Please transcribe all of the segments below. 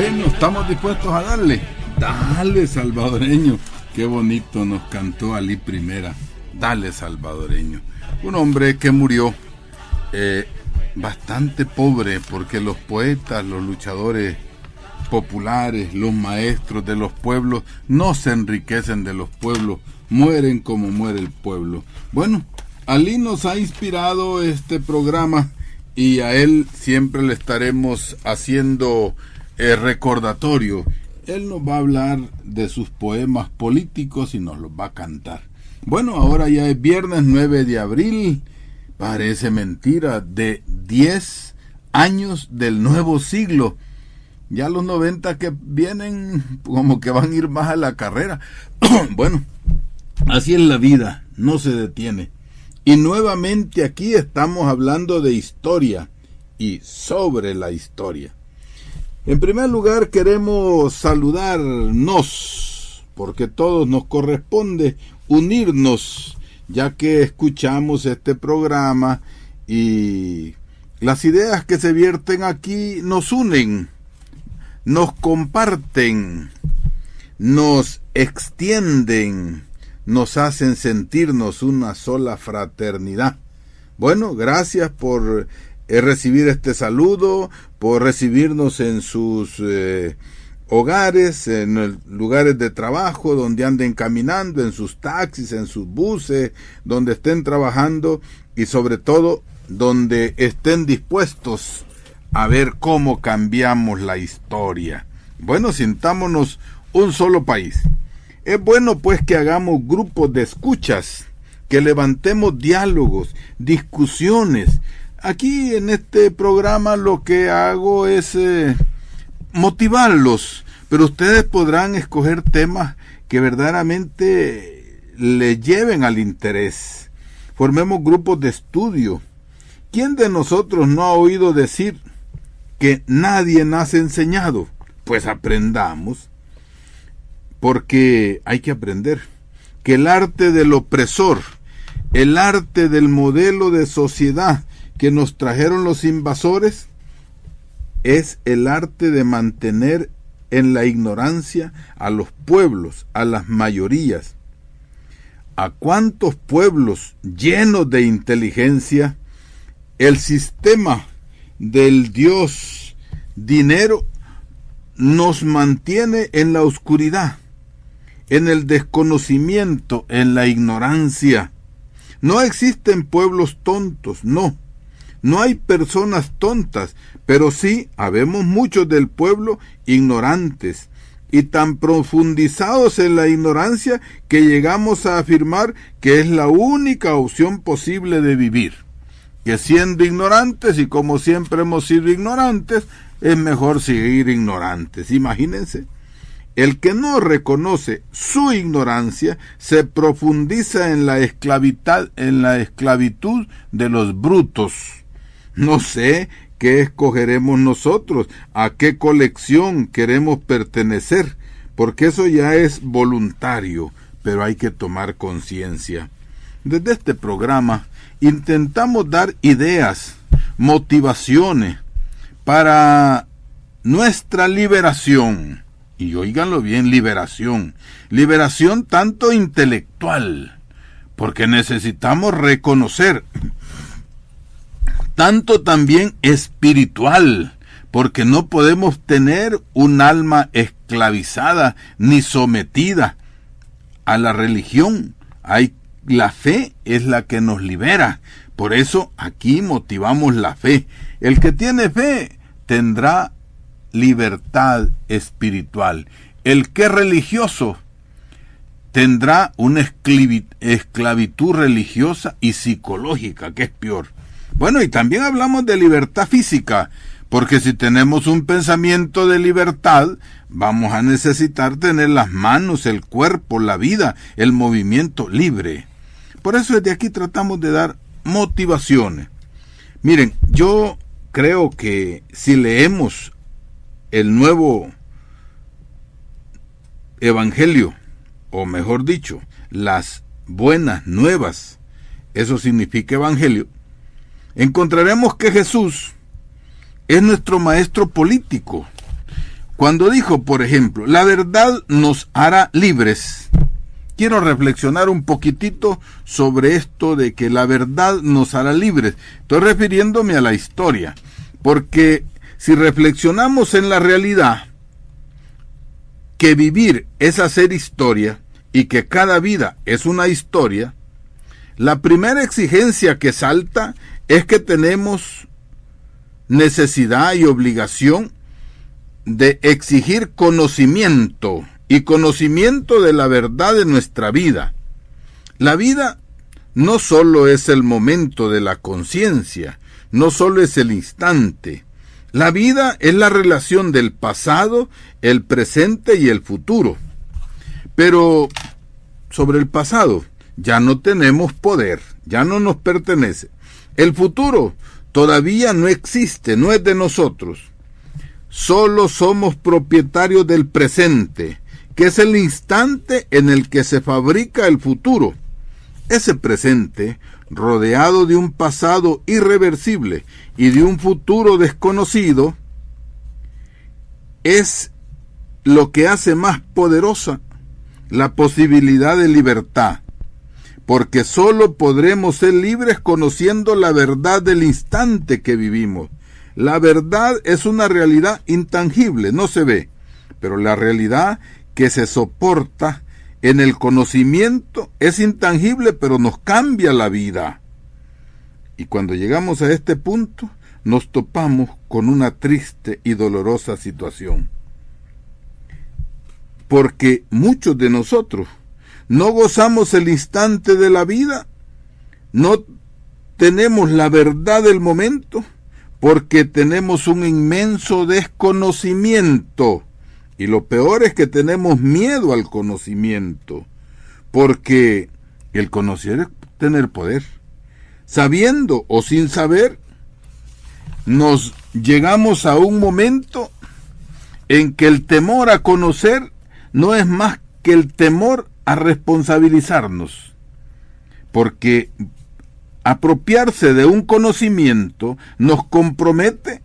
salvadoreño, estamos dispuestos a darle. Dale, salvadoreño. Qué bonito nos cantó Ali Primera. Dale, salvadoreño. Un hombre que murió bastante pobre, porque los poetas, los luchadores populares, los maestros de los pueblos no se enriquecen de los pueblos, mueren como muere el pueblo. Bueno, Ali nos ha inspirado este programa y a él siempre le estaremos haciendo recordatorio. Él nos va a hablar de sus poemas políticos y nos los va a cantar. Bueno, ahora ya es viernes 9 de abril, parece mentira, de 10 años del nuevo siglo. Ya los 90 que vienen como que van a ir más a la carrera. Bueno, así es la vida, no se detiene. Y nuevamente aquí estamos hablando de historia y sobre la historia. En primer lugar queremos saludarnos, porque todos nos corresponde unirnos, ya que escuchamos este programa y las ideas que se vierten aquí nos unen, nos comparten, nos extienden, nos hacen sentirnos una sola fraternidad. Bueno, gracias por recibir este saludo, por recibirnos en sus hogares, en lugares de trabajo, donde anden caminando, en sus taxis, en sus buses, donde estén trabajando y sobre todo donde estén dispuestos a ver cómo cambiamos la historia. Bueno, sintámonos un solo país. Es bueno pues que hagamos grupos de escuchas, que levantemos diálogos, discusiones. Aquí en este programa lo que hago es motivarlos, pero ustedes podrán escoger temas que verdaderamente les lleven al interés. Formemos grupos de estudio. ¿Quién de nosotros no ha oído decir que nadie nace enseñado? Pues aprendamos, porque hay que aprender que el arte del opresor, el arte del modelo de sociedad que nos trajeron los invasores, es el arte de mantener en la ignorancia a los pueblos, a las mayorías. ¿A cuántos pueblos llenos de inteligencia el sistema del Dios dinero nos mantiene en la oscuridad, en el desconocimiento, en la ignorancia? No existen pueblos tontos, no hay personas tontas, pero sí habemos muchos del pueblo ignorantes y tan profundizados en la ignorancia que llegamos a afirmar que es la única opción posible de vivir, que siendo ignorantes y como siempre hemos sido ignorantes, es mejor seguir ignorantes. Imagínense, el que no reconoce su ignorancia se profundiza en la esclavitud de los brutos. No sé qué escogeremos nosotros, a qué colección queremos pertenecer, porque eso ya es voluntario, pero hay que tomar conciencia. Desde este programa intentamos dar ideas, motivaciones para nuestra liberación. Y óiganlo bien, liberación tanto intelectual, porque necesitamos reconocer, tanto también espiritual, porque no podemos tener un alma esclavizada ni sometida a la religión. La fe es la que nos libera, por eso aquí motivamos la fe. El que tiene fe tendrá libertad espiritual. El que es religioso tendrá una esclavitud religiosa y psicológica, que es peor. Bueno, y también hablamos de libertad física, porque si tenemos un pensamiento de libertad, vamos a necesitar tener las manos, el cuerpo, la vida, el movimiento libre. Por eso desde aquí tratamos de dar motivaciones. Miren, yo creo que si leemos el nuevo evangelio, o mejor dicho, las buenas nuevas, eso significa evangelio, encontraremos que Jesús es nuestro maestro político, Cuando dijo, por ejemplo, la verdad nos hará libres, quiero reflexionar un poquitito sobre esto de que la verdad nos hará libres. Estoy refiriéndome a la historia, porque si reflexionamos en la realidad, que vivir es hacer historia y que cada vida es una historia, la primera exigencia que salta es que tenemos necesidad y obligación de exigir conocimiento y conocimiento de la verdad de nuestra vida. La vida no solo es el momento de la conciencia, no solo es el instante. La vida es la relación del pasado, el presente y el futuro. Pero sobre el pasado ya no tenemos poder, ya no nos pertenece. El futuro todavía no existe, no es de nosotros. Solo somos propietarios del presente, que es el instante en el que se fabrica el futuro. Ese presente, rodeado de un pasado irreversible y de un futuro desconocido, es lo que hace más poderosa la posibilidad de libertad, porque solo podremos ser libres conociendo la verdad del instante que vivimos. La verdad es una realidad intangible, no se ve, pero la realidad que se soporta en el conocimiento es intangible, pero nos cambia la vida. Y cuando llegamos a este punto, nos topamos con una triste y dolorosa situación. Porque muchos de nosotros no gozamos el instante de la vida, no tenemos la verdad del momento, porque tenemos un inmenso desconocimiento. Y lo peor es que tenemos miedo al conocimiento, porque el conocer es tener poder. Sabiendo o sin saber, nos llegamos a un momento en que el temor a conocer no es más que el temor a responsabilizarnos, porque apropiarse de un conocimiento nos compromete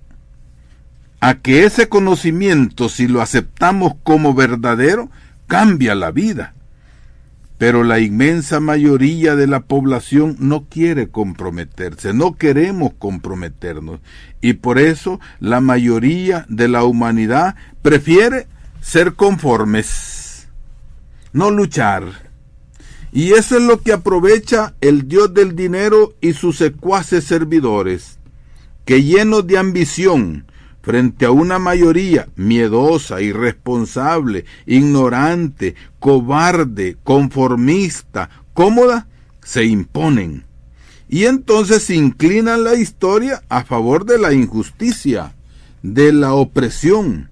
a que ese conocimiento, si lo aceptamos como verdadero, cambia la vida. Pero la inmensa mayoría de la población no quiere comprometerse, no queremos comprometernos, y por eso la mayoría de la humanidad prefiere ser conformes, no luchar. Y eso es lo que aprovecha el Dios del dinero y sus secuaces servidores, que llenos de ambición, frente a una mayoría miedosa, irresponsable, ignorante, cobarde, conformista, cómoda, se imponen. Y entonces se inclinan la historia a favor de la injusticia, de la opresión,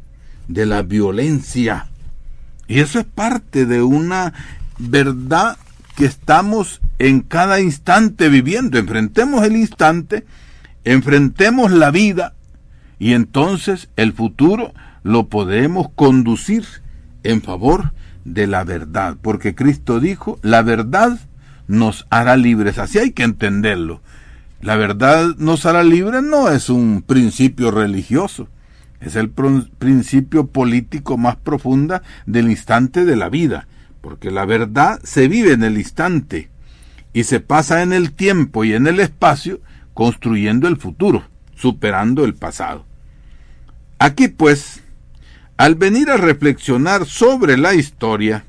de la violencia. Y eso es parte de una verdad que estamos en cada instante viviendo. Enfrentemos el instante, enfrentemos la vida, y entonces el futuro lo podemos conducir en favor de la verdad, porque Cristo dijo, la verdad nos hará libres. Así hay que entenderlo. La verdad nos hará libres no es un principio religioso, es el principio político más profundo del instante de la vida, porque la verdad se vive en el instante y se pasa en el tiempo y en el espacio construyendo el futuro, superando el pasado. Aquí pues, al venir a reflexionar sobre la historia,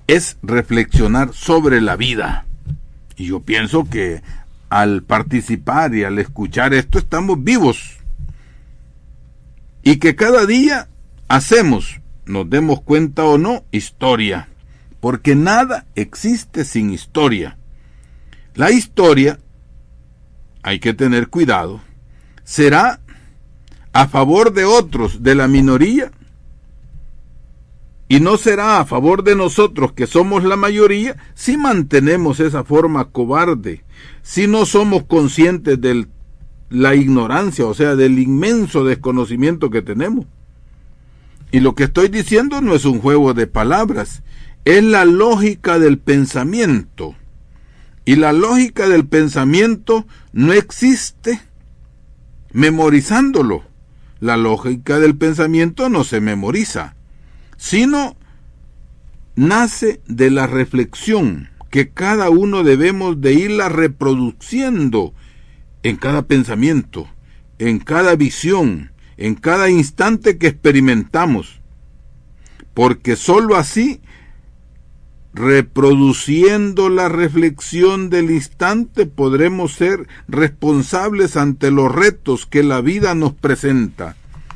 es reflexionar sobre la vida. Y yo pienso que al participar y al escuchar esto estamos vivos. Y que cada día hacemos, nos demos cuenta o no, historia. Porque nada existe sin historia. La historia, hay que tener cuidado, será a favor de otros, de la minoría, y no será a favor de nosotros, que somos la mayoría, si mantenemos esa forma cobarde, si no somos conscientes de la ignorancia, o sea, del inmenso desconocimiento que tenemos. Y lo que estoy diciendo no es un juego de palabras, es la lógica del pensamiento. Y la lógica del pensamiento no existe memorizándolo. La lógica del pensamiento no se memoriza, sino nace de la reflexión que cada uno debemos de irla reproduciendo en cada pensamiento, en cada visión, en cada instante que experimentamos. Porque sólo así, reproduciendo la reflexión del instante, podremos ser responsables ante los retos que la vida nos presenta.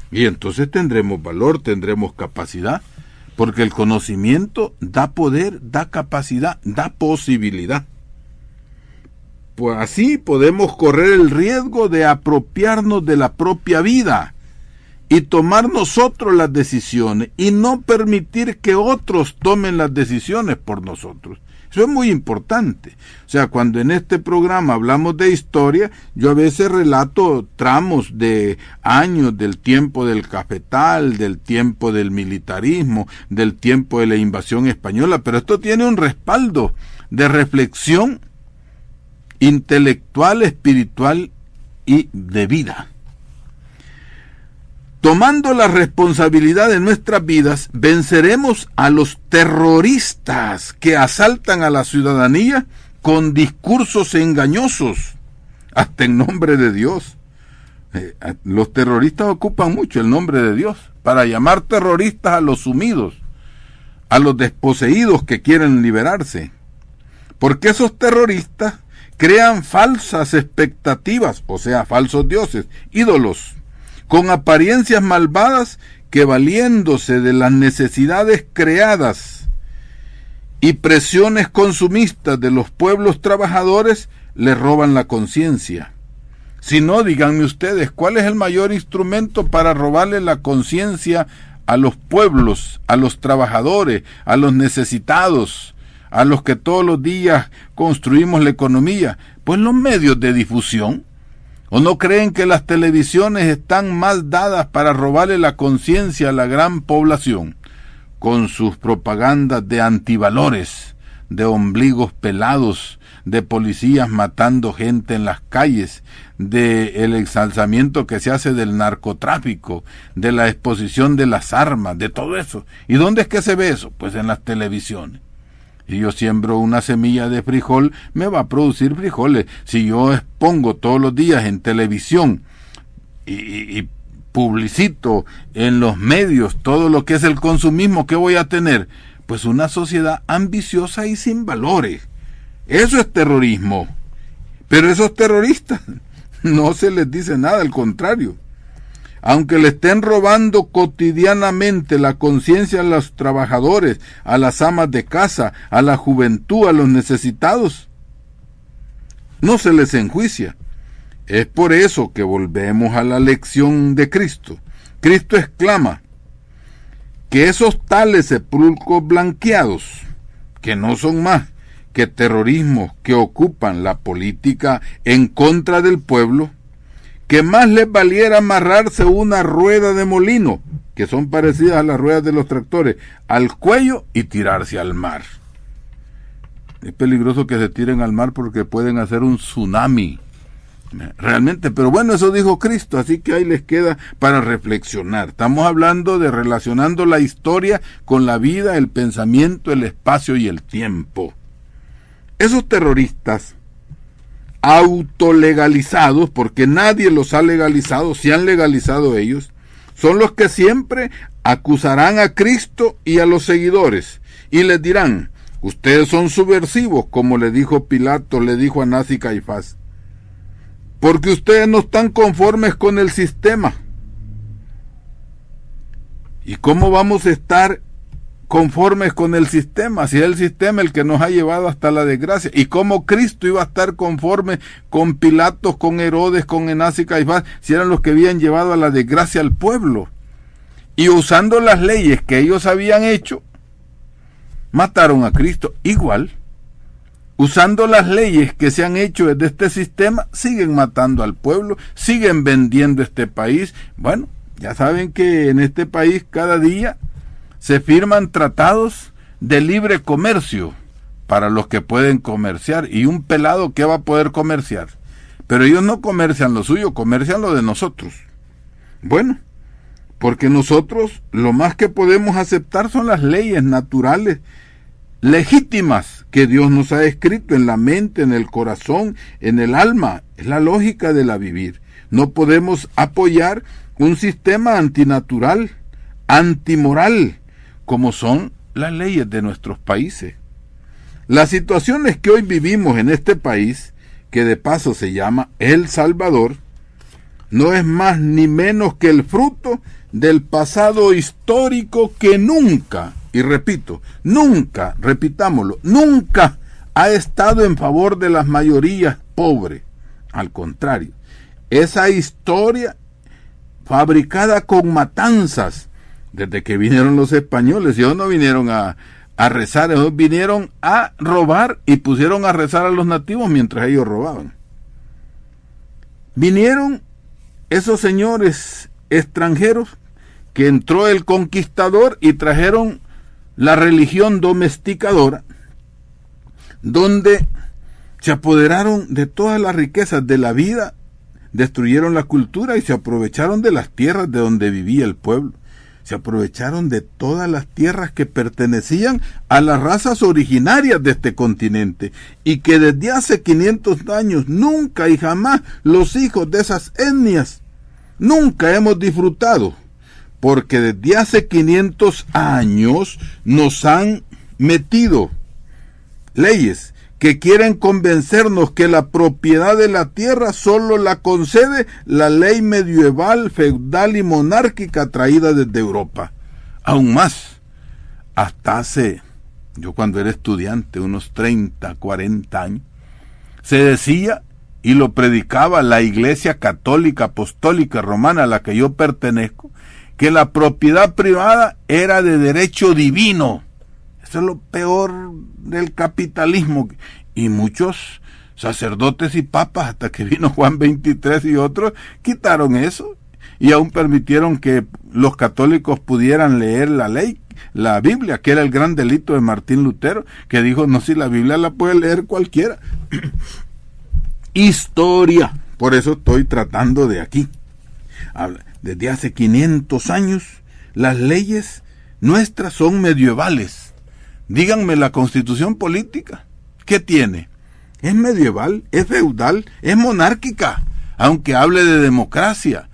Y entonces tendremos valor, tendremos capacidad, porque el conocimiento da poder, da capacidad, da posibilidad. Pues así podemos correr el riesgo de apropiarnos de la propia vida y tomar nosotros las decisiones y no permitir que otros tomen las decisiones por nosotros. Eso es muy importante. O sea, cuando en este programa hablamos de historia, yo a veces relato tramos de años del tiempo del cafetal, del tiempo del militarismo, del tiempo de la invasión española, pero esto tiene un respaldo de reflexión intelectual, espiritual y de vida. Tomando la responsabilidad de nuestras vidas, venceremos a los terroristas que asaltan a la ciudadanía con discursos engañosos, hasta en nombre de Dios. Los terroristas ocupan mucho el nombre de Dios para llamar terroristas a los sumidos, a los desposeídos que quieren liberarse. Porque esos terroristas crean falsas expectativas, o sea, falsos dioses, ídolos, con apariencias malvadas que, valiéndose de las necesidades creadas y presiones consumistas de los pueblos trabajadores, les roban la conciencia. Si no, díganme ustedes, ¿cuál es el mayor instrumento para robarle la conciencia a los pueblos, a los trabajadores, a los necesitados, a los que todos los días construimos la economía? Pues los medios de difusión. ¿O no creen que las televisiones están más dadas para robarle la conciencia a la gran población, con sus propagandas de antivalores, de ombligos pelados, de policías matando gente en las calles, de el ensalzamiento que se hace del narcotráfico, de la exposición de las armas, de todo eso? ¿Y dónde es que se ve eso? Pues en las televisiones. Si yo siembro una semilla de frijol, me va a producir frijoles. Si yo expongo todos los días en televisión y publicito en los medios todo lo que es el consumismo, ¿qué voy a tener? Pues una sociedad ambiciosa y sin valores. Eso es terrorismo. Pero esos terroristas no se les dice nada, al contrario. Aunque le estén robando cotidianamente la conciencia a los trabajadores, a las amas de casa, a la juventud, a los necesitados, no se les enjuicia. Es por eso que volvemos a la lección de Cristo. Cristo exclama que esos tales sepulcros blanqueados, que no son más que terrorismos que ocupan la política en contra del pueblo, que más les valiera amarrarse una rueda de molino, que son parecidas a las ruedas de los tractores, al cuello y tirarse al mar. Es peligroso que se tiren al mar porque pueden hacer un tsunami, realmente, pero bueno, eso dijo Cristo, así que ahí les queda para reflexionar. Estamos hablando de relacionando la historia con la vida, el pensamiento, el espacio y el tiempo. Esos terroristas autolegalizados, porque nadie los ha legalizado, se han legalizado ellos, son los que siempre acusarán a Cristo y a los seguidores, y les dirán, ustedes son subversivos, como le dijo Pilato, le dijo a Anás y Caifás, porque ustedes no están conformes con el sistema. ¿Y cómo vamos a estar conformes con el sistema, si es el sistema el que nos ha llevado hasta la desgracia? ¿Y cómo Cristo iba a estar conforme con Pilatos, con Herodes, con Anás y Caifás, si eran los que habían llevado a la desgracia al pueblo? Y usando las leyes que ellos habían hecho, mataron a Cristo. Igual, usando las leyes que se han hecho desde este sistema, siguen matando al pueblo, siguen vendiendo este país. Bueno, ya saben que en este país cada día se firman tratados de libre comercio para los que pueden comerciar, y un pelado que va a poder comerciar, pero ellos no comercian lo suyo, comercian lo de nosotros. Bueno, porque nosotros lo más que podemos aceptar son las leyes naturales, legítimas, que Dios nos ha escrito en la mente, en el corazón, en el alma. Es la lógica de la vivir. No podemos apoyar un sistema antinatural, antimoral, como son las leyes de nuestros países. Las situaciones que hoy vivimos en este país, que de paso se llama El Salvador, no es más ni menos que el fruto del pasado histórico que nunca, y repito, nunca, repitámoslo, nunca ha estado en favor de las mayorías pobres. Al contrario, esa historia fabricada con matanzas, desde que vinieron los españoles, ellos no vinieron a rezar, ellos vinieron a robar y pusieron a rezar a los nativos mientras ellos robaban. Vinieron esos señores extranjeros que entró el conquistador y trajeron la religión domesticadora, donde se apoderaron de todas las riquezas de la vida, destruyeron la cultura y se aprovecharon de las tierras de donde vivía el pueblo. Se aprovecharon de todas las tierras que pertenecían a las razas originarias de este continente y que desde hace 500 años nunca y jamás los hijos de esas etnias nunca hemos disfrutado, porque desde hace 500 años nos han metido leyes que quieren convencernos que la propiedad de la tierra solo la concede la ley medieval, feudal y monárquica traída desde Europa. Aún más, hasta hace, yo cuando era estudiante, unos 30, 40 años, se decía, y lo predicaba la Iglesia Católica Apostólica Romana a la que yo pertenezco, que la propiedad privada era de derecho divino. Eso es lo peor del capitalismo. Y muchos sacerdotes y papas, hasta que vino Juan 23 y otros, quitaron eso y aún permitieron que los católicos pudieran leer la ley, la Biblia, que era el gran delito de Martín Lutero, que dijo, no, si la Biblia la puede leer cualquiera. Historia. Por eso estoy tratando de aquí. Desde hace 500 años, las leyes nuestras son medievales. Díganme la constitución política, ¿qué tiene? Es medieval, es feudal, es monárquica, aunque hable de democracia.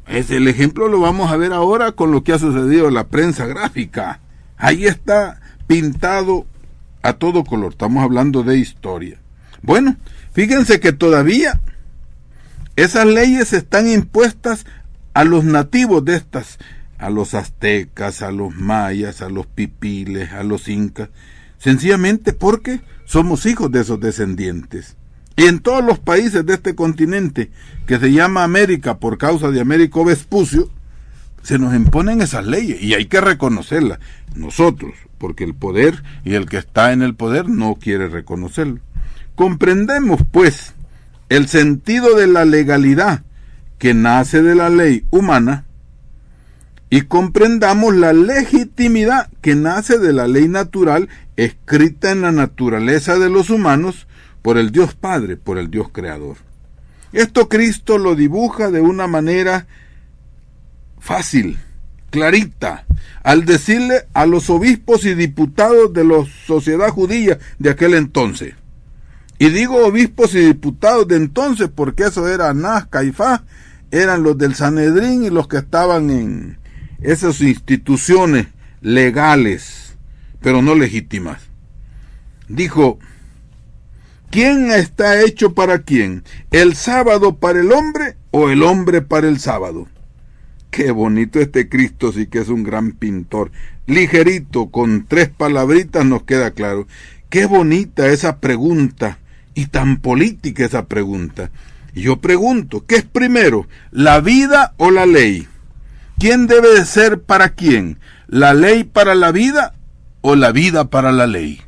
El ejemplo lo vamos a ver ahora con lo que ha sucedido en la prensa gráfica. Ahí está pintado a todo color. Estamos hablando de historia. Bueno, fíjense que todavía esas leyes están impuestas a los nativos de estas, a los aztecas, a los mayas, a los pipiles, a los incas, sencillamente porque somos hijos de esos descendientes. Y en todos los países de este continente, que se llama América por causa de Américo Vespucio, se nos imponen esas leyes y hay que reconocerlas. Nosotros, porque el poder y el que está en el poder no quiere reconocerlo. Comprendemos, pues, el sentido de la legalidad que nace de la ley humana y comprendamos la legitimidad que nace de la ley natural escrita en la naturaleza de los humanos por el Dios Padre, por el Dios Creador. Esto Cristo lo dibuja de una manera fácil, clarita, al decirle a los obispos y diputados de la sociedad judía de aquel entonces. Y digo obispos y diputados de entonces porque eso era Anás, Caifás, eran los del Sanedrín y los que estaban en esas instituciones legales, pero no legítimas. Dijo, ¿quién está hecho para quién? ¿El sábado para el hombre o el hombre para el sábado? Qué bonito este Cristo, sí que es un gran pintor. Ligerito, con 3 palabritas nos queda claro. Qué bonita esa pregunta y tan política esa pregunta. Y yo pregunto, ¿qué es primero, la vida o la ley? ¿Quién debe de ser para quién? ¿La ley para la vida o la vida para la ley?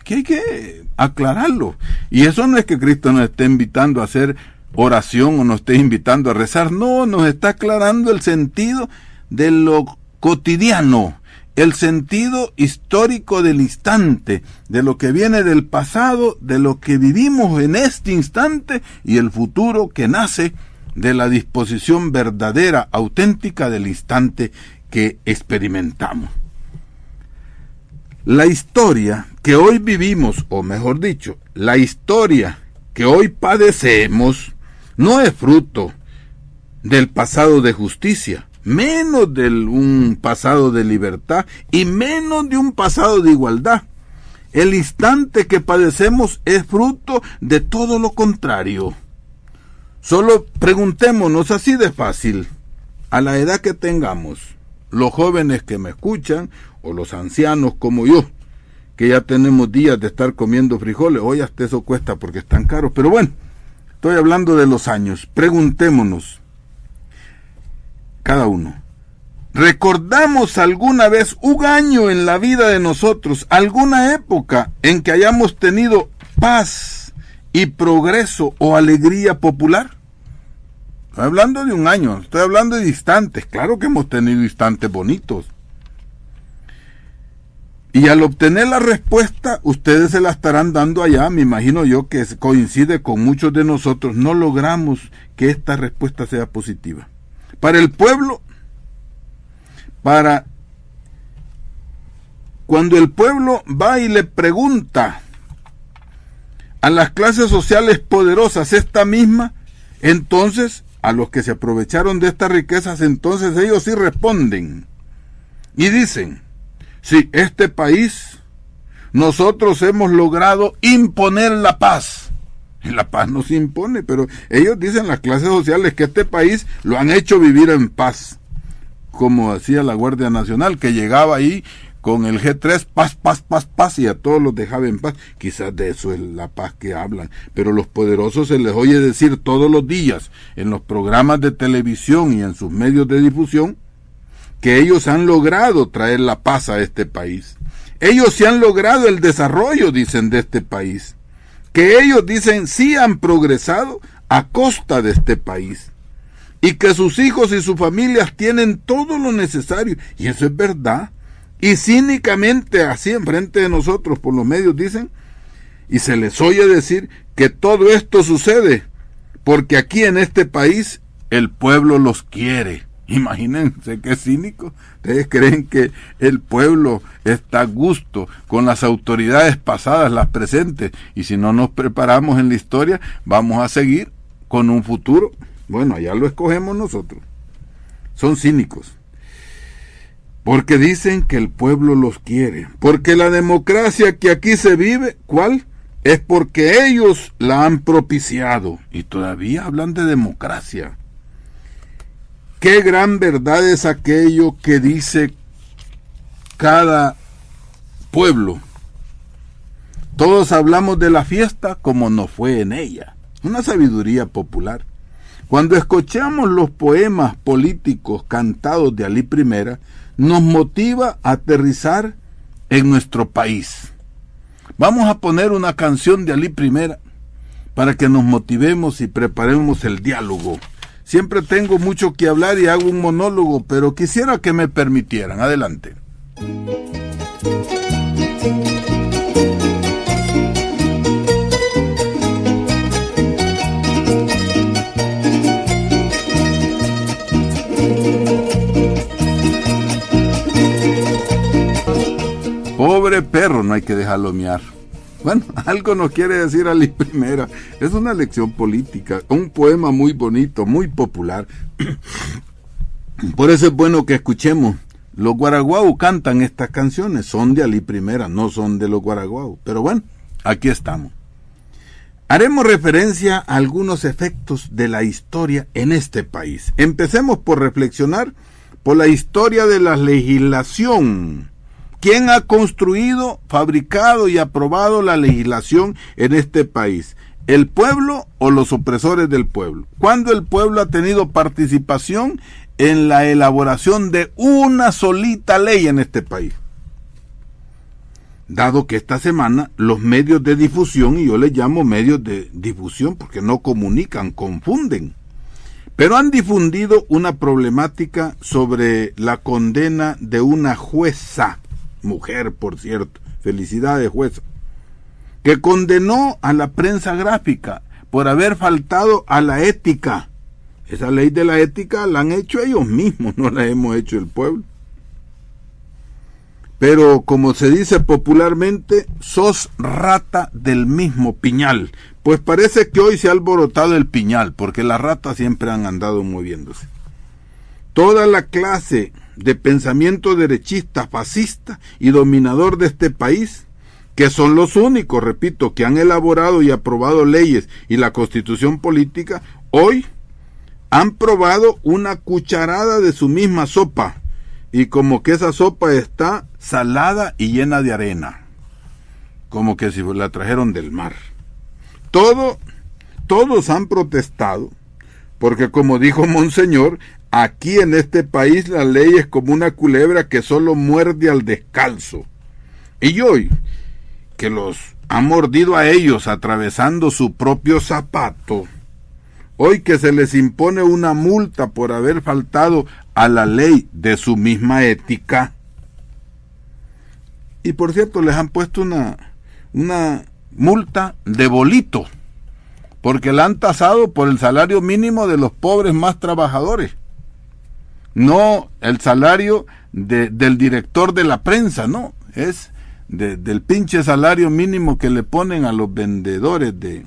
Que hay que aclararlo. Y eso no es que Cristo nos esté invitando a hacer oración o nos esté invitando a rezar. No, nos está aclarando el sentido de lo cotidiano, el sentido histórico del instante, de lo que viene del pasado, de lo que vivimos en este instante y el futuro que nace de la disposición verdadera, auténtica del instante que experimentamos. La historia que hoy vivimos, o mejor dicho, la historia que hoy padecemos, no es fruto del pasado de justicia, menos de un pasado de libertad y menos de un pasado de igualdad. El instante que padecemos es fruto de todo lo contrario. Solo preguntémonos así de fácil, a la edad que tengamos, los jóvenes que me escuchan o los ancianos como yo, que ya tenemos días de estar comiendo frijoles, hoy hasta eso cuesta porque están caros, pero bueno, estoy hablando de los años. Preguntémonos, cada uno, ¿recordamos alguna vez un año en la vida de nosotros, alguna época en que hayamos tenido paz y progreso o alegría popular? Estoy hablando de un año, estoy hablando de instantes. Claro que hemos tenido instantes bonitos. Y al obtener la respuesta, ustedes se la estarán dando allá. Me imagino yo que coincide con muchos de nosotros. No logramos que esta respuesta sea positiva. Para el pueblo, cuando el pueblo va y le pregunta a las clases sociales poderosas esta misma, entonces a los que se aprovecharon de estas riquezas, entonces ellos sí responden y dicen: sí, este país, nosotros hemos logrado imponer la paz. Y la paz no se impone, pero ellos dicen, las clases sociales, que este país lo han hecho vivir en paz. Como hacía la Guardia Nacional, que llegaba ahí con el G3, paz, paz, paz, paz, y a todos los dejaba en paz. Quizás de eso es la paz que hablan, pero los poderosos se les oye decir todos los días, en los programas de televisión y en sus medios de difusión, que ellos han logrado traer la paz a este país. Ellos sí han logrado el desarrollo, dicen, de este país. Que ellos, dicen, sí han progresado a costa de este país. Y que sus hijos y sus familias tienen todo lo necesario. Y eso es verdad. Y cínicamente, así enfrente de nosotros, por los medios dicen, y se les oye decir que todo esto sucede porque aquí en este país el pueblo los quiere. Imagínense qué cínico. ¿Ustedes creen que el pueblo está a gusto con las autoridades pasadas, las presentes? Y si no nos preparamos en la historia, vamos a seguir con un futuro. Bueno, allá lo escogemos nosotros. Son cínicos. Porque dicen que el pueblo los quiere. Porque la democracia que aquí se vive, ¿cuál? Es porque ellos la han propiciado. Y todavía hablan de democracia. Qué gran verdad es aquello que dice cada pueblo. Todos hablamos de la fiesta como nos fue en ella. Una sabiduría popular. Cuando escuchamos los poemas políticos cantados de Alí I, nos motiva a aterrizar en nuestro país. Vamos a poner una canción de Alí I para que nos motivemos y preparemos el diálogo. Siempre tengo mucho que hablar y hago un monólogo, pero quisiera que me permitieran. Adelante. Pobre perro, no hay que dejarlo miar. Bueno, algo nos quiere decir Alí I. Es una lección política, un poema muy bonito, muy popular. Por eso es bueno que escuchemos. Los guaraguao cantan estas canciones, son de Alí I, no son de los guaraguao. Pero bueno, aquí estamos. Haremos referencia a algunos efectos de la historia en este país. Empecemos por reflexionar por la historia de la legislación. ¿Quién ha construido, fabricado y aprobado la legislación en este país? ¿El pueblo o los opresores del pueblo? ¿Cuándo el pueblo ha tenido participación en la elaboración de una solita ley en este país? Dado que esta semana los medios de difusión, y yo les llamo medios de difusión porque no comunican, confunden, pero han difundido una problemática sobre la condena de una jueza, mujer por cierto, felicidades jueza, que condenó a la prensa gráfica por haber faltado a la ética Esa ley de la ética la han hecho ellos mismos, no la hemos hecho el pueblo. Pero como se dice popularmente, sos rata del mismo piñal. Pues parece que hoy se ha alborotado el piñal, porque las ratas siempre han andado moviéndose. Toda la clase de pensamiento derechista, fascista y dominador de este país, que son los únicos, repito, que han elaborado y aprobado leyes y la constitución política, hoy han probado una cucharada de su misma sopa, y como que esa sopa está salada y llena de arena, como que si la trajeron del mar. Todos han protestado, porque como dijo Monseñor, aquí en este país la ley es como una culebra que solo muerde al descalzo. Y hoy, que los ha mordido a ellos atravesando su propio zapato, hoy que se les impone una multa por haber faltado a la ley de su misma ética, y por cierto les han puesto una multa de bolito, porque la han tasado por el salario mínimo de los pobres más trabajadores, no el salario del director de la prensa, no, es del pinche salario mínimo que le ponen a los vendedores de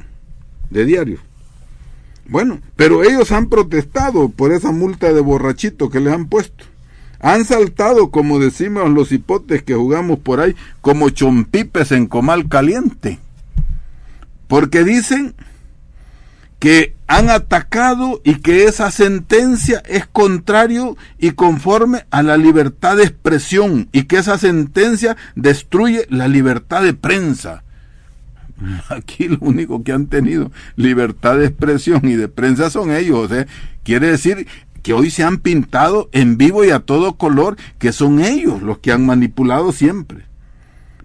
diarios. Bueno, pero ellos han protestado por esa multa de borrachito que les han puesto. Han saltado, como decimos los hipotes que jugamos por ahí, como chompipes en comal caliente. Porque dicen que han atacado y que esa sentencia es contrario y conforme a la libertad de expresión, y que esa sentencia destruye la libertad de prensa. Aquí lo único que han tenido libertad de expresión y de prensa son ellos. Quiere decir que hoy se han pintado en vivo y a todo color que son ellos los que han manipulado siempre,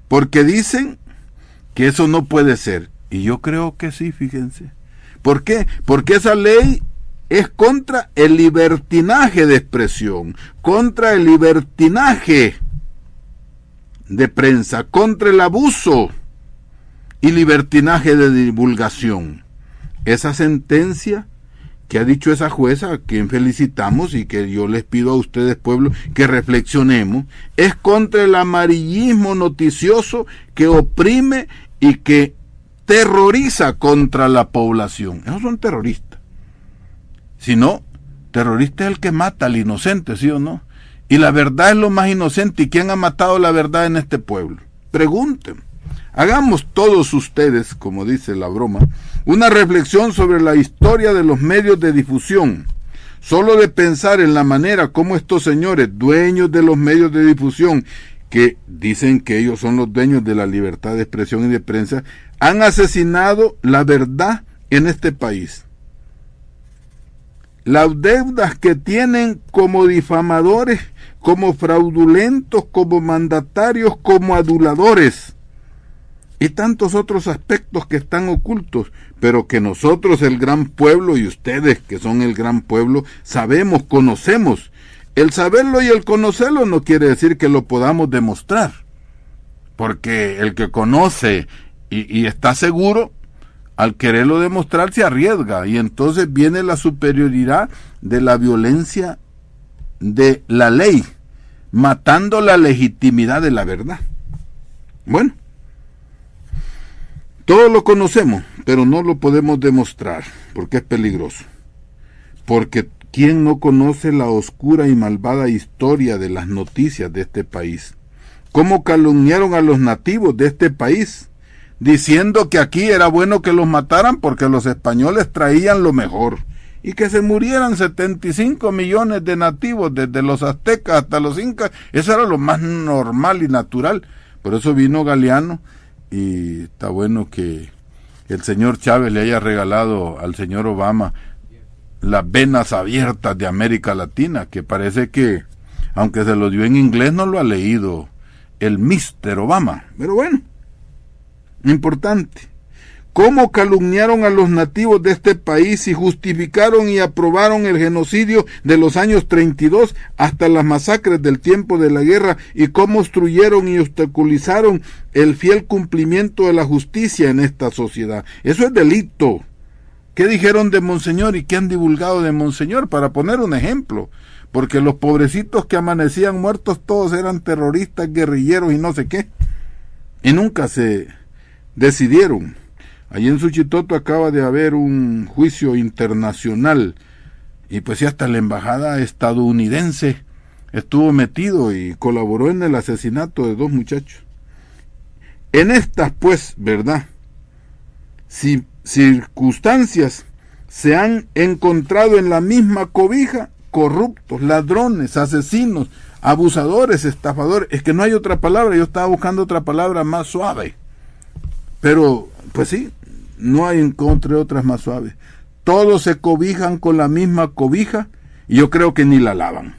porque dicen que eso no puede ser, y yo creo que sí, fíjense. ¿Por qué? Porque esa ley es contra el libertinaje de expresión, contra el libertinaje de prensa, contra el abuso y libertinaje de divulgación. Esa sentencia que ha dicho esa jueza, a quien felicitamos y que yo les pido a ustedes, pueblo, que reflexionemos, es contra el amarillismo noticioso que oprime y que terroriza contra la población. Esos son terroristas. Si no, terrorista es el que mata al inocente, ¿sí o no? Y la verdad es lo más inocente. ¿Y quién ha matado la verdad en este pueblo? Pregunten. Hagamos todos ustedes, como dice la broma, una reflexión sobre la historia de los medios de difusión. Solo de pensar en la manera como estos señores, dueños de los medios de difusión, que dicen que ellos son los dueños de la libertad de expresión y de prensa, han asesinado la verdad en este país. Las deudas que tienen como difamadores, como fraudulentos, como mandatarios, como aduladores, y tantos otros aspectos que están ocultos, pero que nosotros, el gran pueblo, y ustedes que son el gran pueblo, sabemos, conocemos. El saberlo y el conocerlo no quiere decir que lo podamos demostrar, porque el que conoce y está seguro, al quererlo demostrar se arriesga, y entonces viene la superioridad de la violencia de la ley, matando la legitimidad de la verdad. Bueno, todo lo conocemos, pero no lo podemos demostrar, porque es peligroso. Porque ¿quién no conoce la oscura y malvada historia de las noticias de este país? ¿Cómo calumniaron a los nativos de este país, diciendo que aquí era bueno que los mataran porque los españoles traían lo mejor, y que se murieran 75 millones de nativos, desde los aztecas hasta los incas? Eso era lo más normal y natural. Por eso vino Galeano, y está bueno que el señor Chávez le haya regalado al señor Obama las venas abiertas de América Latina, que parece que, aunque se lo dio en inglés, no lo ha leído el Mr. Obama. Pero bueno, importante. ¿Cómo calumniaron a los nativos de este país y justificaron y aprobaron el genocidio de los años 32 hasta las masacres del tiempo de la guerra? ¿Y cómo obstruyeron y obstaculizaron el fiel cumplimiento de la justicia en esta sociedad? Eso es delito. ¿Qué dijeron de Monseñor y qué han divulgado de Monseñor? Para poner un ejemplo, porque los pobrecitos que amanecían muertos todos eran terroristas, guerrilleros y no sé qué, y nunca se decidieron. Allí en Suchitoto acaba de haber un juicio internacional, y pues sí, hasta la embajada estadounidense estuvo metido y colaboró en el asesinato de 2 muchachos. En estas, pues, ¿verdad?, si circunstancias se han encontrado en la misma cobija corruptos, ladrones, asesinos, abusadores, estafadores. Es que no hay otra palabra, yo estaba buscando otra palabra más suave, pero pues sí, no hay, encontré otras más suaves. Todos se cobijan con la misma cobija y yo creo que ni la lavan.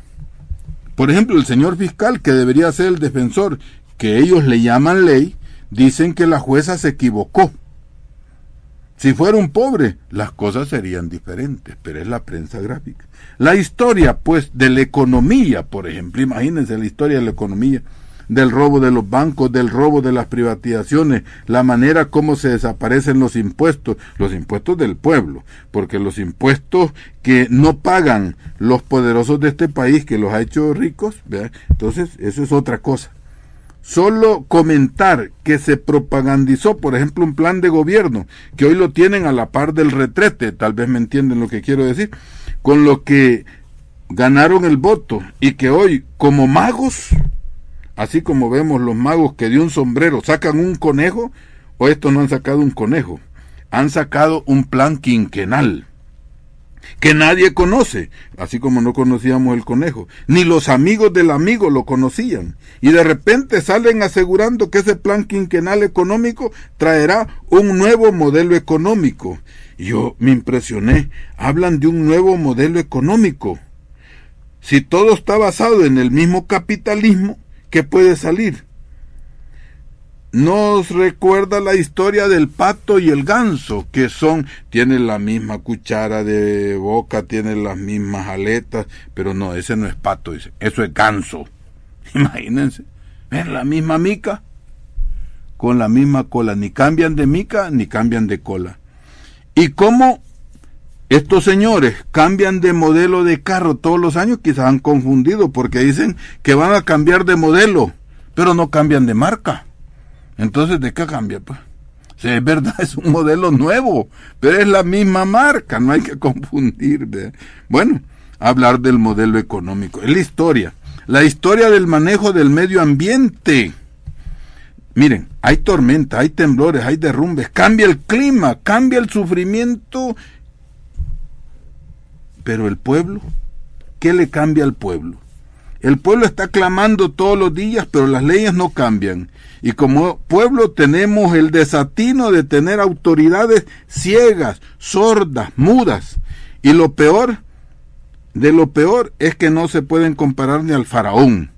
Por ejemplo, el señor fiscal, que debería ser el defensor, que ellos le llaman ley, dicen que la jueza se equivocó. Si fuera un pobre, las cosas serían diferentes, pero es la prensa gráfica. La historia, pues, de la economía, por ejemplo, imagínense la historia de la economía, del robo de los bancos, del robo de las privatizaciones, la manera como se desaparecen los impuestos del pueblo, porque los impuestos que no pagan los poderosos de este país, que los ha hecho ricos, ¿verdad? Entonces, eso es otra cosa. Solo comentar que se propagandizó, por ejemplo, un plan de gobierno, que hoy lo tienen a la par del retrete, tal vez me entienden lo que quiero decir, con lo que ganaron el voto, y que hoy, como magos, así como vemos los magos que de un sombrero sacan un conejo, o estos no han sacado un conejo, han sacado un plan quinquenal, que nadie conoce, así como no conocíamos el conejo, ni los amigos del amigo lo conocían, y de repente salen asegurando que ese plan quinquenal económico traerá un nuevo modelo económico. Y yo me impresioné, hablan de un nuevo modelo económico. Si todo está basado en el mismo capitalismo, ¿qué puede salir? Nos recuerda la historia del pato y el ganso, que tienen la misma cuchara de boca, tienen las mismas aletas, pero no, ese no es pato, eso es ganso. Imagínense, es la misma mica, con la misma cola, ni cambian de mica, ni cambian de cola. Y cómo estos señores cambian de modelo de carro todos los años, quizás han confundido, porque dicen que van a cambiar de modelo, pero no cambian de marca. Entonces, ¿de qué cambia? Pues, sí, es verdad, es un modelo nuevo, pero es la misma marca, no hay que confundir, ¿verdad? Bueno, hablar del modelo económico, es la historia del manejo del medio ambiente. Miren, hay tormenta, hay temblores, hay derrumbes, cambia el clima, cambia el sufrimiento, pero el pueblo, ¿qué le cambia al pueblo? El pueblo está clamando todos los días, pero las leyes no cambian. Y como pueblo tenemos el desatino de tener autoridades ciegas, sordas, mudas. Y lo peor es que no se pueden comparar ni al faraón,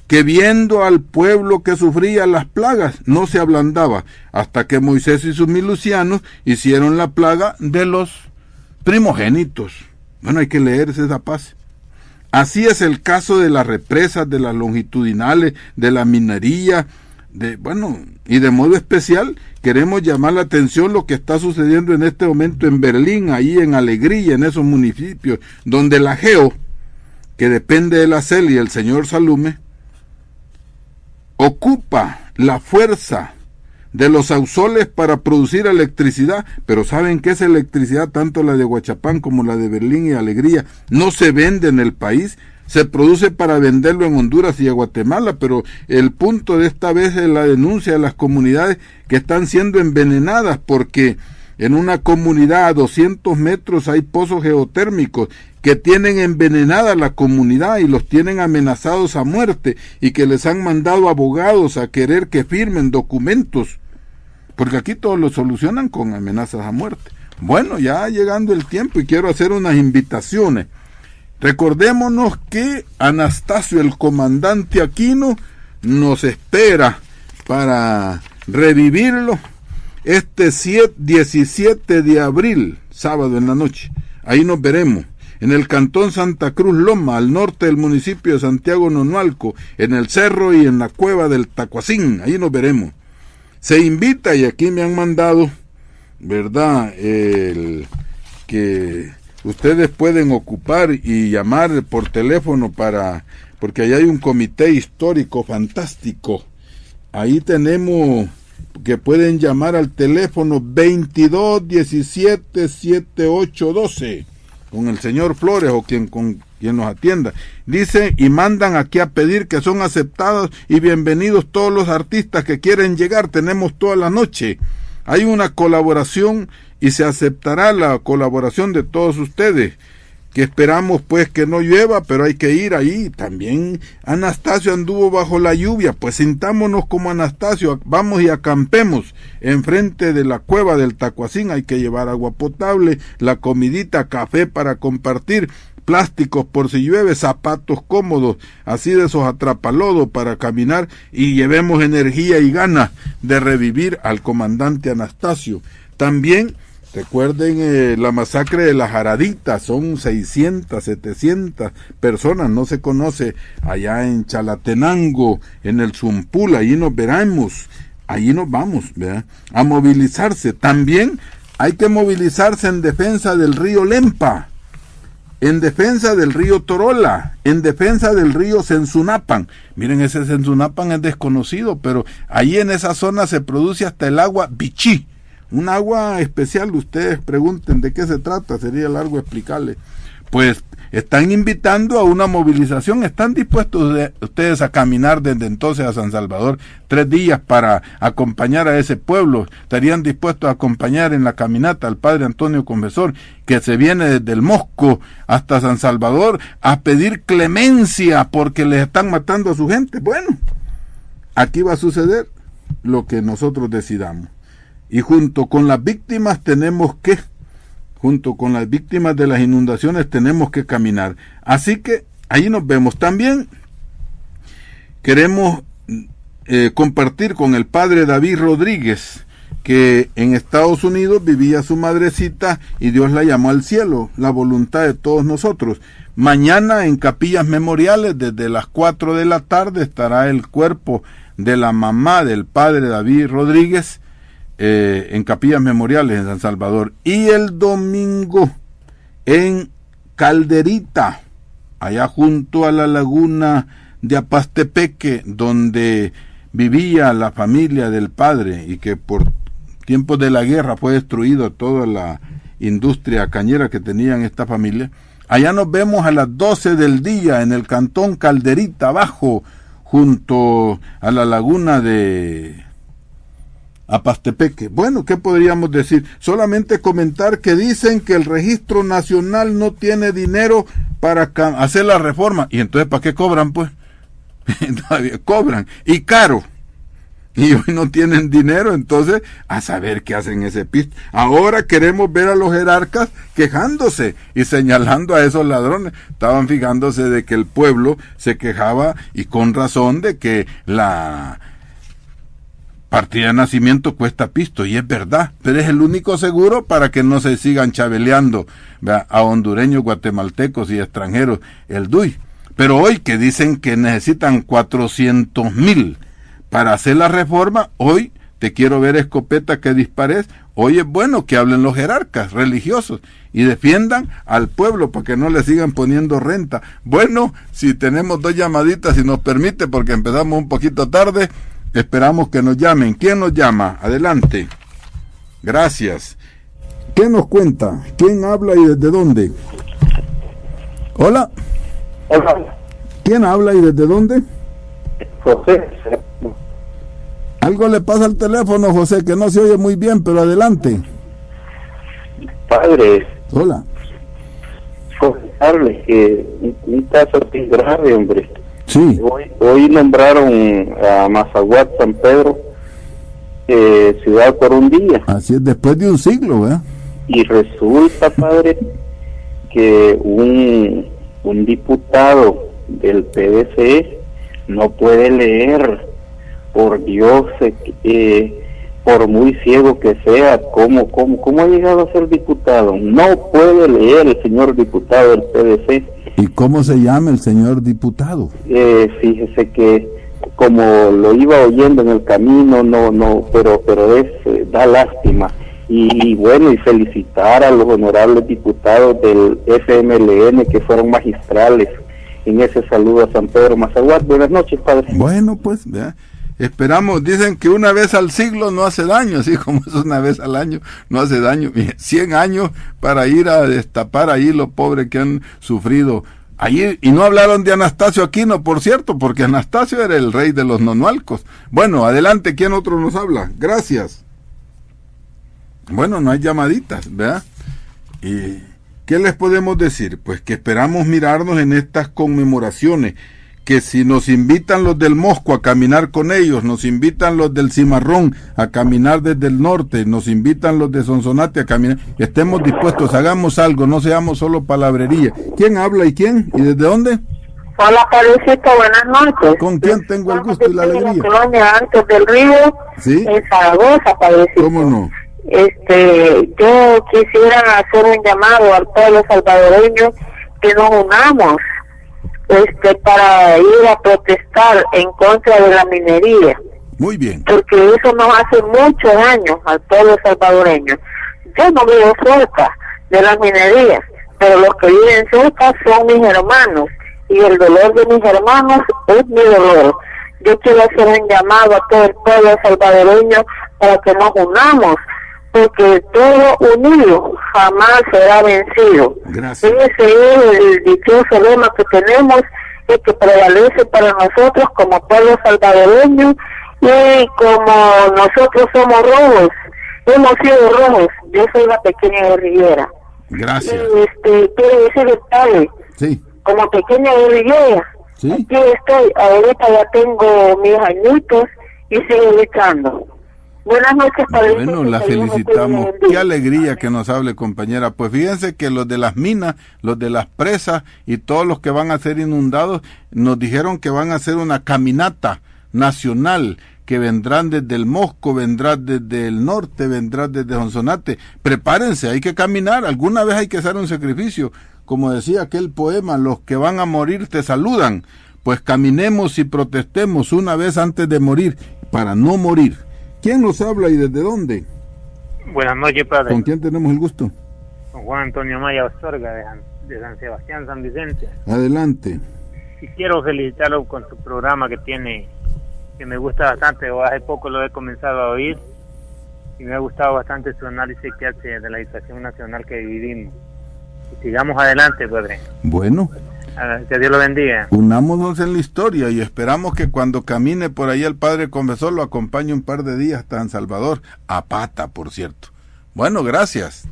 que viendo al pueblo que sufría las plagas, no se ablandaba, hasta que Moisés y sus milicianos hicieron la plaga de los primogénitos. Bueno, hay que leerse esa paz. Así es el caso de las represas, de las longitudinales, de la minería, y de modo especial queremos llamar la atención lo que está sucediendo en este momento en Berlín, ahí en Alegría, en esos municipios, donde la GEO, que depende de la CEL y el señor Salume, ocupa la fuerza de los ausoles para producir electricidad, pero ¿saben qué es electricidad? Tanto la de Huachapán como la de Berlín y Alegría no se vende en el país, se produce para venderlo en Honduras y a Guatemala, pero el punto de esta vez es la denuncia de las comunidades que están siendo envenenadas, porque en una comunidad a 200 metros hay pozos geotérmicos que tienen envenenada la comunidad y los tienen amenazados a muerte, y que les han mandado abogados a querer que firmen documentos, porque aquí todo lo solucionan con amenazas a muerte. Bueno, ya llegando el tiempo y quiero hacer unas invitaciones. Recordémonos que Anastasio, el comandante Aquino, nos espera para revivirlo este 17 de abril, sábado en la noche. Ahí nos veremos. En el cantón Santa Cruz Loma, al norte del municipio de Santiago Nonualco, en el cerro y en la cueva del Tacuacín, ahí nos veremos. Se invita, y aquí me han mandado, ¿verdad?, que ustedes pueden ocupar y llamar por teléfono porque ahí hay un comité histórico fantástico. Ahí tenemos que pueden llamar al teléfono 22 17 78 12 con el señor Flores o quien nos atienda. Dice, y mandan aquí a pedir que son aceptados y bienvenidos todos los artistas que quieren llegar. Tenemos toda la noche. Hay una colaboración y se aceptará la colaboración de todos ustedes, que esperamos pues que no llueva, pero hay que ir ahí. También Anastasio anduvo bajo la lluvia, pues sintámonos como Anastasio, vamos y acampemos enfrente de la cueva del Tacuacín. Hay que llevar agua potable, la comidita, café para compartir, plásticos por si llueve, zapatos cómodos, así de esos atrapalodos para caminar, y llevemos energía y ganas de revivir al comandante Anastasio. También recuerden la masacre de la Jaradita, son 600, 700 personas, no se conoce, allá en Chalatenango, en el Zumpul, allí nos veremos, allí nos vamos, ¿verdad?, a movilizarse. También hay que movilizarse en defensa del río Lempa, en defensa del río Torola, en defensa del río Sensunapan. Miren, ese Sensunapan es desconocido, pero ahí en esa zona se produce hasta el agua Bichí, un agua especial. Ustedes pregunten de qué se trata, sería largo explicarles. Pues están invitando a una movilización. ¿Están dispuestos ustedes a caminar desde entonces a San Salvador 3 días para acompañar a ese pueblo? ¿Estarían dispuestos a acompañar en la caminata al padre Antonio Confesor, que se viene desde el Mosco hasta San Salvador a pedir clemencia porque les están matando a su gente? Bueno, aquí va a suceder lo que nosotros decidamos. Y junto con las víctimas junto con las víctimas de las inundaciones tenemos que caminar. Así que ahí nos vemos. También queremos compartir con el padre David Rodríguez, que en Estados Unidos vivía su madrecita y Dios la llamó al cielo, la voluntad de todos nosotros. Mañana en Capillas Memoriales, desde las 4 de la tarde, estará el cuerpo de la mamá del padre David Rodríguez en Capillas Memoriales en San Salvador. Y el domingo en Calderita, allá junto a la laguna de Apastepeque, donde vivía la familia del padre y que por tiempos de la guerra fue destruida toda la industria cañera que tenían esta familia. Allá nos vemos a las 12 del día en el cantón Calderita abajo, junto a la laguna de Apastepeque. Bueno, ¿qué podríamos decir? Solamente comentar que dicen que el Registro Nacional no tiene dinero para hacer la reforma. ¿Y entonces para qué cobran, pues? Todavía cobran. Y caro. Y hoy no tienen dinero, entonces a saber qué hacen ese pisto. Ahora queremos ver a los jerarcas quejándose y señalando a esos ladrones. Estaban fijándose de que el pueblo se quejaba, y con razón, de que la partida de nacimiento cuesta pisto, y es verdad, pero es el único seguro para que no se sigan chabeleando, ¿verdad?, a hondureños, guatemaltecos y extranjeros el DUI. Pero hoy que dicen que necesitan 400,000 para hacer la reforma, hoy te quiero ver escopeta que dispares. Hoy es bueno que hablen los jerarcas religiosos y defiendan al pueblo para que no le sigan poniendo renta. Bueno, si tenemos 2 llamaditas, si nos permite, porque empezamos un poquito tarde, esperamos que nos llamen. ¿Quién nos llama? Adelante. Gracias. ¿Qué nos cuenta? ¿Quién habla y desde dónde? Hola. Hola. ¿Quién habla y desde dónde? José. Algo le pasa al teléfono, José, que no se oye muy bien, pero adelante. Padre. Hola. Comentarle que un caso así grave, hombre. Sí. Hoy nombraron a Mazaguat San Pedro ciudad por un día. Así es, después de un siglo, ¿verdad? Y resulta, padre, que un diputado del PDC no puede leer. Por Dios, por muy ciego que sea, ¿cómo ha llegado a ser diputado? No puede leer el señor diputado del PDC. ¿Y cómo se llama el señor diputado? Fíjese que como lo iba oyendo en el camino, pero da lástima. Y bueno, y felicitar a los honorables diputados del FMLN que fueron magistrales en ese saludo a San Pedro Mazaguat. Buenas noches, padre. Bueno, pues, ¿verdad? Esperamos, dicen que una vez al siglo no hace daño, así como es una vez al año, no hace daño. 100 años para ir a destapar ahí los pobres que han sufrido. Allí, y no hablaron de Anastasio Aquino, por cierto, porque Anastasio era el rey de los nonualcos. Bueno, adelante, ¿quién otro nos habla? Gracias. Bueno, no hay llamaditas, ¿verdad? ¿Y qué les podemos decir? Pues que esperamos mirarnos en estas conmemoraciones, que si nos invitan los del Mosco a caminar con ellos, nos invitan los del Cimarrón a caminar desde el norte, nos invitan los de Sonsonate a caminar, estemos dispuestos, hagamos algo, no seamos solo palabrería. ¿Quién habla y quién? ¿Y desde dónde? Hola, Padrecito, buenas noches. ¿Con quién tengo el gusto y la alegría? Colonia Antes del Río, ¿sí? En Zaragoza, Padrecito. ¿Cómo no? Yo quisiera hacer un llamado al pueblo salvadoreño que nos unamos para ir a protestar en contra de la minería. Muy bien. Porque eso nos hace mucho daño al pueblo salvadoreño. Yo no vivo cerca de las minerías, pero los que viven cerca son mis hermanos, y el dolor de mis hermanos es mi dolor. Yo quiero hacer un llamado a todo el pueblo salvadoreño para que nos unamos, porque todo unido jamás será vencido. Gracias. Ese es el dichoso lema que tenemos y que prevalece para nosotros como pueblo salvadoreño, y como nosotros somos rojos, hemos sido rojos. Yo soy la pequeña guerrillera. Gracias. Y quiero decirle, padre, sí, como pequeña guerrillera, sí, aquí estoy, ahorita ya tengo mis añitos y sigo luchando. Buenas noches, padre. Bueno, la felicitamos. Qué alegría que nos hable, compañera. Pues fíjense que los de las minas, los de las presas y todos los que van a ser inundados, nos dijeron que van a hacer una caminata nacional, que vendrán desde el Mosco, vendrán desde el norte, vendrán desde Sonsonate. Prepárense, hay que caminar, alguna vez hay que hacer un sacrificio. Como decía aquel poema, los que van a morir te saludan. Pues caminemos y protestemos una vez antes de morir, para no morir. ¿Quién nos habla y desde dónde? Buenas noches, padre. ¿Con quién tenemos el gusto? Con Juan Antonio Maya Ostorga, de San Sebastián, San Vicente. Adelante. Y quiero felicitarlo con su programa que tiene, que me gusta bastante. Hace poco lo he comenzado a oír y me ha gustado bastante su análisis que hace de la situación nacional que vivimos. Y sigamos adelante, padre. Bueno. Que Dios lo bendiga. Unámonos en la historia y esperamos que cuando camine por ahí el Padre Confesor lo acompañe un par de días hasta San Salvador, a pata, por cierto. Bueno, gracias.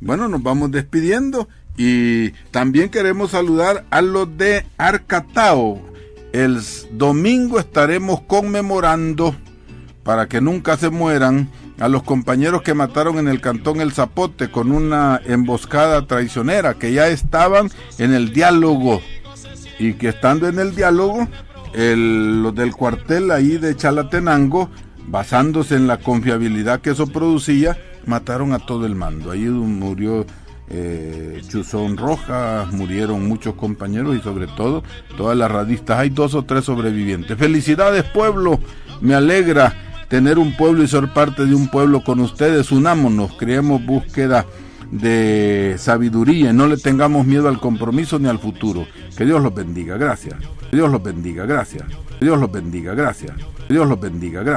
Bueno, nos vamos despidiendo y también queremos saludar a los de Arcatao. El domingo estaremos conmemorando, para que nunca se mueran, a los compañeros que mataron en el cantón El Zapote con una emboscada traicionera, que ya estaban en el diálogo, y que estando en el diálogo, los del cuartel ahí de Chalatenango, basándose en la confiabilidad que eso producía, mataron a todo el mando. Ahí murió Chuzón Rojas, murieron muchos compañeros y sobre todo todas las radistas. Hay 2 o 3 sobrevivientes. Felicidades, pueblo, me alegra tener un pueblo y ser parte de un pueblo con ustedes. Unámonos, creemos búsqueda de sabiduría y no le tengamos miedo al compromiso ni al futuro. Que Dios los bendiga, gracias. Que Dios los bendiga, gracias. Que Dios los bendiga, gracias. Que Dios los bendiga, gracias.